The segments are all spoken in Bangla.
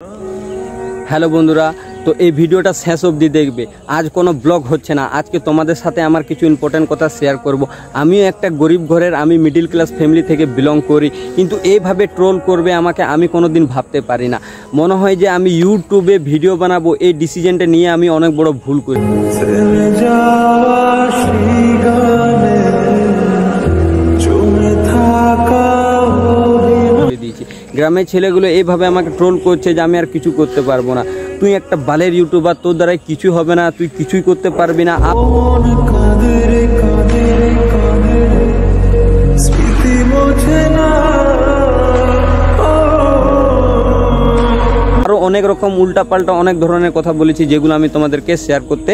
हेलो बंधुरा तो ये भिडियोटा शेष अब्दि देखबे। आज कोनो ब्लग होच्छे ना, आज के तोमादेर साथे आमार किछु इम्पोर्टेंट कथा शेयर करब। आमिও একটা गरीब घरेर आमी मिडिल क्लास फैमिली थेके बिलंग करी, किन्तु এইভাবে ट्रोल करबे आमाके आमी कोनोदिन भाबते पारी ना। मने हय जे आमी यूट्यूबे भिडियो बानाबो এই डिसिजनটা নিয়ে আমি অনেক বড় ভুল করি। গ্রামের ছেলেগুলো এইভাবে আমাকে ট্রোল করছে যে আমি আর কিছু করতে পারবো না, তুই একটা বালের ইউটিউবার, তোর দ্বারাই কিছু হবে না, তুই কিছুই করতে পারবি না। আরো অনেক রকম উল্টাপাল্টা অনেক ধরনের কথা বলেছি যেগুলো আমি তোমাদেরকে শেয়ার করতে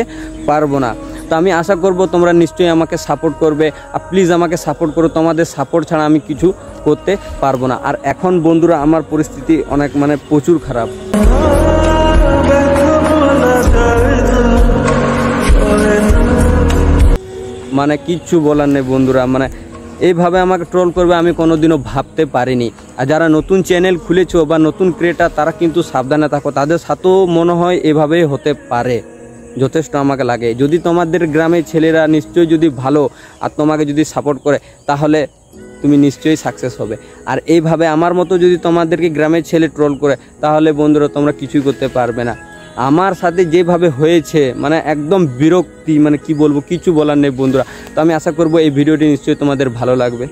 পারবো না। তো আমি আশা করব তোমরা নিশ্চয়ই আমাকে সাপোর্ট করবে, আর প্লিজ আমাকে সাপোর্ট করো, তোমাদের সাপোর্ট ছাড়া আমি কিছু করতে পারবো না। আর এখন বন্ধুরা আমার পরিস্থিতি অনেক প্রচুর খারাপ, কিচ্ছু বলার নেই বন্ধুরা। এইভাবে আমাকে ট্রোল করবে আমি কোনোদিনও ভাবতে পারিনি। আর যারা নতুন চ্যানেল খুলেছো বা নতুন ক্রিয়েটার তারা কিন্তু সাবধানে থাকো, তাদের সাথেও মনে হয় এভাবেই হতে পারে, যথেষ্ট আমাকে লাগে। যদি তোমাদের গ্রামের ছেলেরা নিশ্চয়ই যদি ভালো আর তোমাকে যদি সাপোর্ট করে তাহলে তুমি নিশ্চয়ই সাকসেস হবে। আর এইভাবে আমার মতো যদি তোমাদেরকে গ্রামের ছেলে ট্রোল করে তাহলে বন্ধুরা তোমরা কিছুই করতে পারবে না। আমার সাথে যেভাবে হয়েছে একদম বিরক্তি, কি বলবো, কিছু বলার নেই বন্ধুরা। তো আমি আশা করব এই ভিডিওটি নিশ্চয়ই তোমাদের ভালো লাগবে।